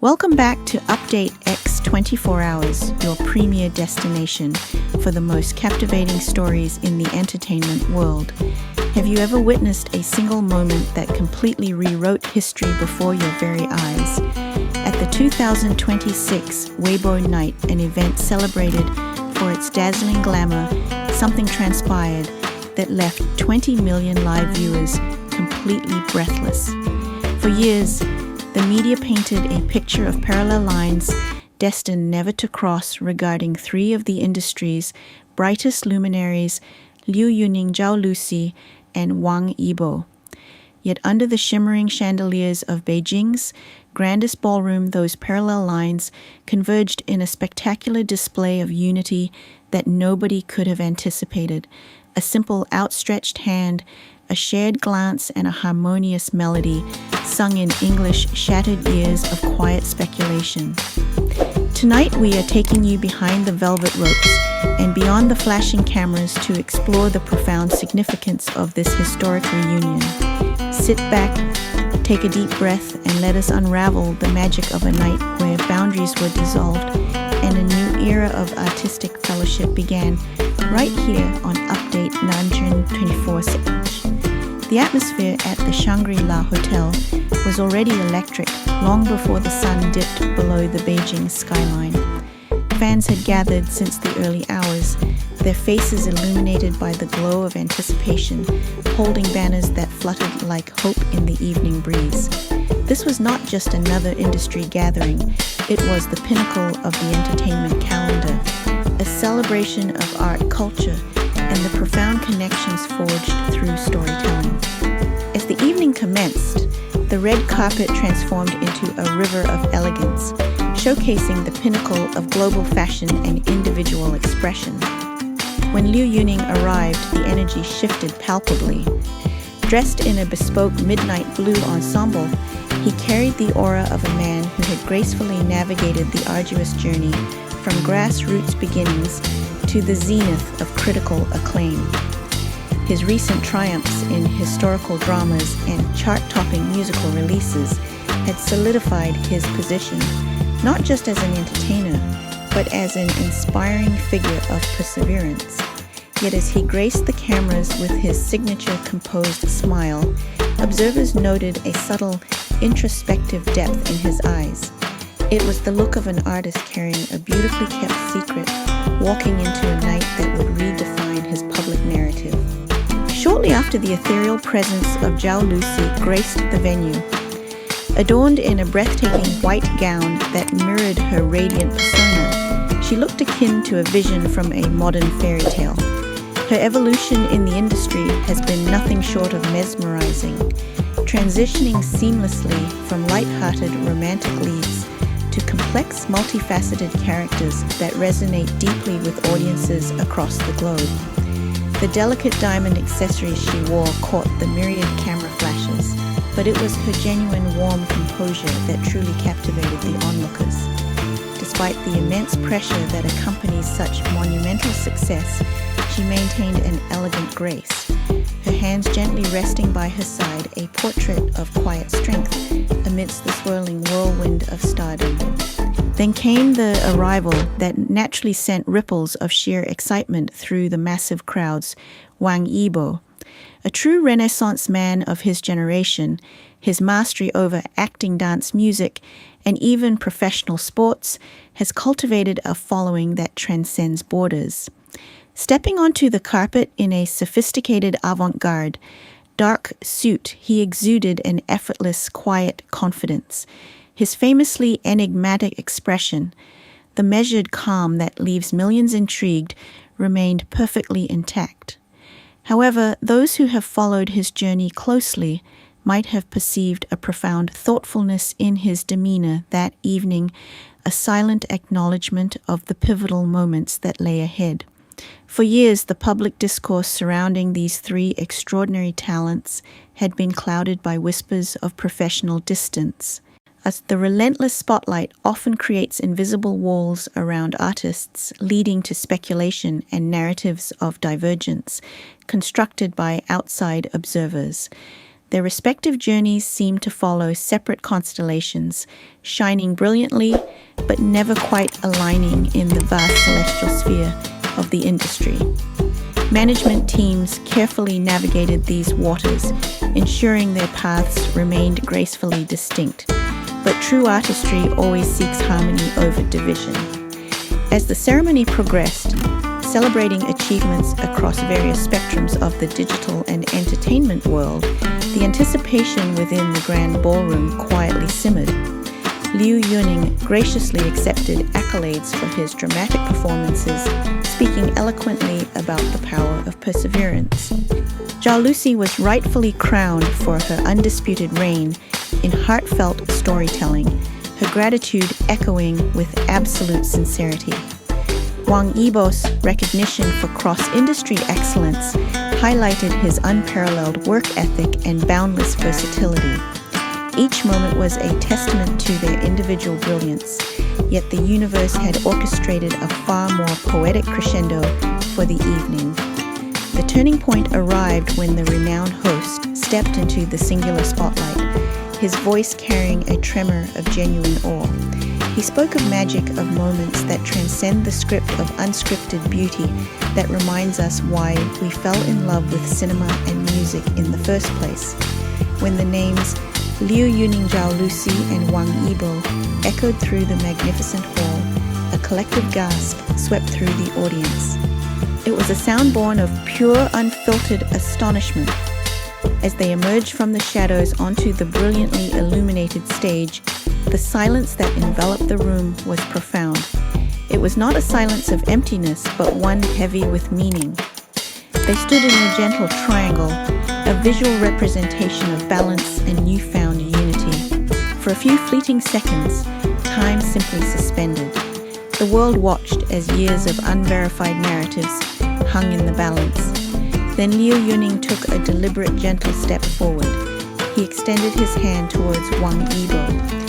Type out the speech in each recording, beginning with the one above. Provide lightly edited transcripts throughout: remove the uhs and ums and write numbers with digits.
Welcome back to Update X 24 Hours, your premier destination for the most captivating stories in the entertainment world. Have you ever witnessed a single moment that completely rewrote history before your very eyes? At the 2026 Weibo Night, an event celebrated for its dazzling glamour, something transpired that left 20 million live viewers completely breathless. For years, the media painted a picture of parallel lines destined never to cross regarding three of the industry's brightest luminaries, Liu Yunning, Zhao Lusi, and Wang Yibo. Yet under the shimmering chandeliers of Beijing's grandest ballroom, those parallel lines converged in a spectacular display of unity that nobody could have anticipated. A simple outstretched hand, a shared glance, and a harmonious melody sung in English shattered years of quiet speculation. Tonight we are taking you behind the velvet ropes and beyond the flashing cameras to explore the profound significance of this historic reunion. Sit back, take a deep breath, and let us unravel the magic of a night where boundaries were dissolved and a new era of artistic fellowship began right here on Update 924. The atmosphere at the Shangri-La Hotel was already electric long before the sun dipped below the Beijing skyline. Fans had gathered since the early hours, their faces illuminated by the glow of anticipation, holding banners that fluttered like hope in the evening breeze. This was not just another industry gathering, it was the pinnacle of the entertainment calendar, a celebration of art, culture, and the profound connections forged through storytelling. As the evening commenced, the red carpet transformed into a river of elegance, showcasing the pinnacle of global fashion and individual expression. When Liu Yunning arrived, the energy shifted palpably. Dressed in a bespoke midnight blue ensemble, he carried the aura of a man who had gracefully navigated the arduous journey from grassroots beginnings to the zenith of critical acclaim. His recent triumphs in historical dramas and chart-topping musical releases had solidified his position, not just as an entertainer, but as an inspiring figure of perseverance. Yet as he graced the cameras with his signature composed smile, observers noted a subtle, introspective depth in his eyes. It was the look of an artist carrying a beautifully kept secret, walking into a night that would redefine his public narrative. Shortly after the ethereal presence of Zhao Lusi graced the venue, adorned in a breathtaking white gown that mirrored her radiant persona, she looked akin to a vision from a modern fairy tale. Her evolution in the industry has been nothing short of mesmerizing, transitioning seamlessly from light-hearted romantic leads to complex, multifaceted characters that resonate deeply with audiences across the globe. The delicate diamond accessories she wore caught the myriad camera flashes, but it was her genuine warm composure that truly captivated the onlookers. Despite the immense pressure that accompanies such monumental success, she maintained an elegant grace, her hands gently resting by her side, a portrait of quiet strength amidst the swirling whirlwind of stardom. Then came the arrival that naturally sent ripples of sheer excitement through the massive crowds, Wang Yibo. A true Renaissance man of his generation, his mastery over acting, dance, music, and even professional sports has cultivated a following that transcends borders. Stepping onto the carpet in a sophisticated avant-garde, dark suit, he exuded an effortless, quiet confidence. His famously enigmatic expression, the measured calm that leaves millions intrigued, remained perfectly intact. However, those who have followed his journey closely might have perceived a profound thoughtfulness in his demeanor that evening, a silent acknowledgement of the pivotal moments that lay ahead. For years, the public discourse surrounding these three extraordinary talents had been clouded by whispers of professional distance. As the relentless spotlight often creates invisible walls around artists, leading to speculation and narratives of divergence constructed by outside observers. Their respective journeys seem to follow separate constellations, shining brilliantly but never quite aligning in the vast celestial sphere of the industry. Management teams carefully navigated these waters, ensuring their paths remained gracefully distinct. But true artistry always seeks harmony over division. As the ceremony progressed, celebrating achievements across various spectrums of the digital and entertainment world, the anticipation within the grand ballroom quietly simmered. Liu Yunning graciously accepted accolades for his dramatic performances, speaking eloquently about the power of perseverance. Zhao Lusi was rightfully crowned for her undisputed reign in heartfelt storytelling, her gratitude echoing with absolute sincerity. Wang Yibo's recognition for cross-industry excellence highlighted his unparalleled work ethic and boundless versatility. Each moment was a testament to their individual brilliance, yet the universe had orchestrated a far more poetic crescendo for the evening. The turning point arrived when the renowned host stepped into the singular spotlight, his voice carrying a tremor of genuine awe. He spoke of magic, of moments that transcend the script of unscripted beauty that reminds us why we fell in love with cinema and music in the first place. When the names Liu Yunning, Zhao Lusi, and Wang Yibo echoed through the magnificent hall, a collective gasp swept through the audience. It was a sound born of pure, unfiltered astonishment. As they emerged from the shadows onto the brilliantly illuminated stage, the silence that enveloped the room was profound. It was not a silence of emptiness, but one heavy with meaning. They stood in a gentle triangle, a visual representation of balance and newfound unity. For a few fleeting seconds, time simply suspended. The world watched as years of unverified narratives hung in the balance. Then Liu Yunning took a deliberate, gentle step forward. He extended his hand towards Wang Yibo.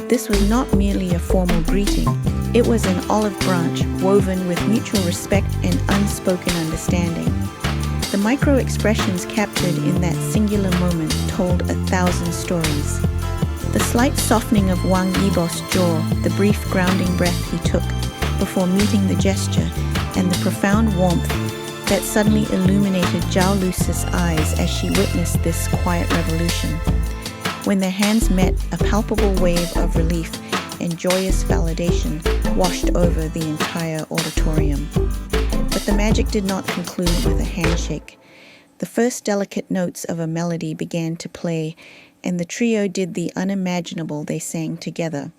This was not merely a formal greeting. It was an olive branch woven with mutual respect and unspoken understanding. The micro-expressions captured in that singular moment told 1,000 stories. The slight softening of Wang Yibo's jaw, the brief grounding breath he took before meeting the gesture, and the profound warmth that suddenly illuminated Zhao Lusi's eyes as she witnessed this quiet revolution. When their hands met, a palpable wave of relief and joyous validation washed over the entire auditorium. But the magic did not conclude with a handshake. The first delicate notes of a melody began to play, and the trio did the unimaginable. They sang together.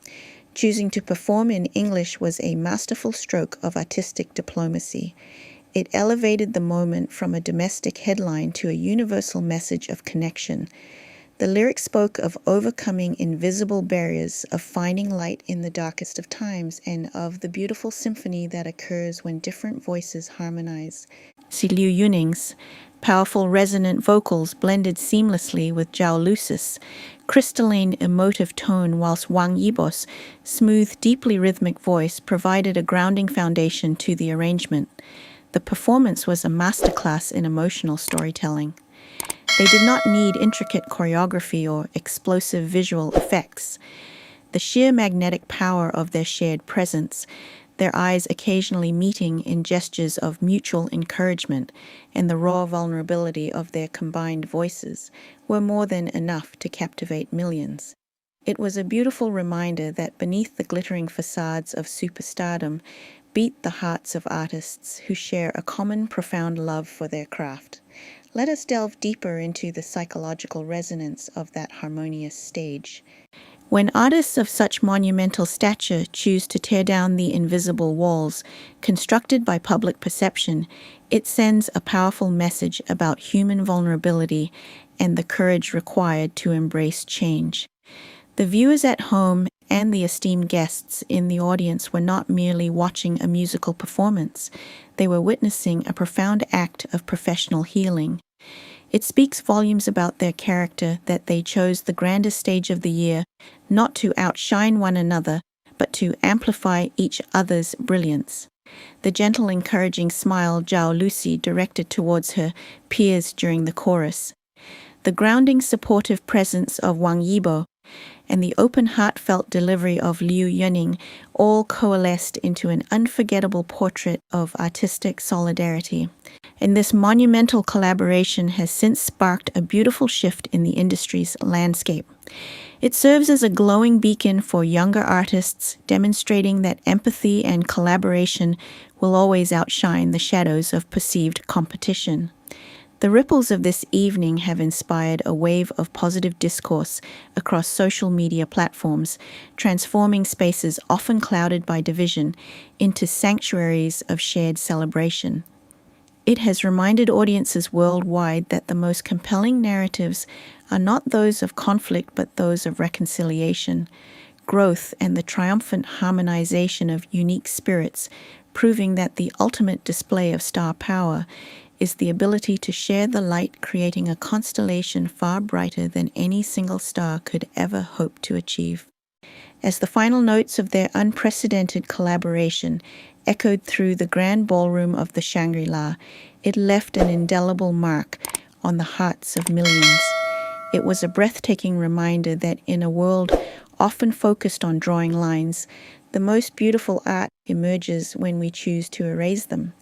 Choosing to perform in English was a masterful stroke of artistic diplomacy. It elevated the moment from a domestic headline to a universal message of connection. The lyrics spoke of overcoming invisible barriers, of finding light in the darkest of times, and of the beautiful symphony that occurs when different voices harmonize. Liu Yunning's powerful resonant vocals blended seamlessly with Zhao Lusi's crystalline emotive tone, whilst Wang Yibo's smooth, deeply rhythmic voice provided a grounding foundation to the arrangement. The performance was a masterclass in emotional storytelling. They did not need intricate choreography or explosive visual effects. The sheer magnetic power of their shared presence, their eyes occasionally meeting in gestures of mutual encouragement, and the raw vulnerability of their combined voices were more than enough to captivate millions. It was a beautiful reminder that beneath the glittering facades of superstardom beat the hearts of artists who share a common profound love for their craft. Let us delve deeper into the psychological resonance of that harmonious stage. When artists of such monumental stature choose to tear down the invisible walls constructed by public perception, it sends a powerful message about human vulnerability and the courage required to embrace change. The viewers at home and the esteemed guests in the audience were not merely watching a musical performance. They were witnessing a profound act of professional healing. It speaks volumes about their character that they chose the grandest stage of the year not to outshine one another, but to amplify each other's brilliance. The gentle, encouraging smile Zhao Lusi directed towards her peers during the chorus. The grounding, supportive presence of Wang Yibo and the open, heartfelt delivery of Liu Yunning all coalesced into an unforgettable portrait of artistic solidarity. And this monumental collaboration has since sparked a beautiful shift in the industry's landscape. It serves as a glowing beacon for younger artists, demonstrating that empathy and collaboration will always outshine the shadows of perceived competition. The ripples of this evening have inspired a wave of positive discourse across social media platforms, transforming spaces often clouded by division into sanctuaries of shared celebration. It has reminded audiences worldwide that the most compelling narratives are not those of conflict but those of reconciliation, growth, and the triumphant harmonization of unique spirits, proving that the ultimate display of star power is the ability to share the light, creating a constellation far brighter than any single star could ever hope to achieve. As the final notes of their unprecedented collaboration echoed through the grand ballroom of the Shangri-La, it left an indelible mark on the hearts of millions. It was a breathtaking reminder that in a world often focused on drawing lines, the most beautiful art emerges when we choose to erase them.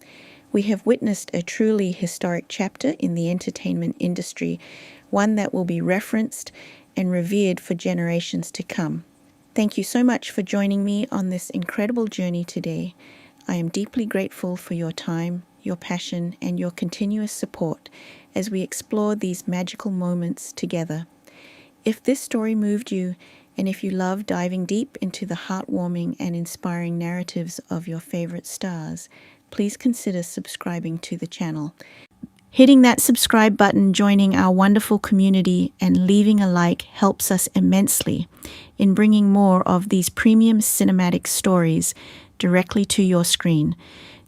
We have witnessed a truly historic chapter in the entertainment industry, one that will be referenced and revered for generations to come. Thank you so much for joining me on this incredible journey today. I am deeply grateful for your time, your passion, and your continuous support as we explore these magical moments together. If this story moved you, and if you love diving deep into the heartwarming and inspiring narratives of your favorite stars, please consider subscribing to the channel. Hitting that subscribe button, joining our wonderful community, and leaving a like helps us immensely in bringing more of these premium cinematic stories directly to your screen.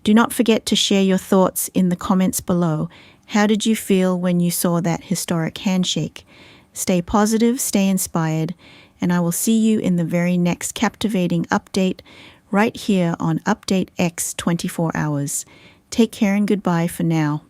Do not forget to share your thoughts in the comments below. How did you feel when you saw that historic handshake? Stay positive, stay inspired, and I will see you in the very next captivating update right here on Update X 24 Hours. Take care and goodbye for now.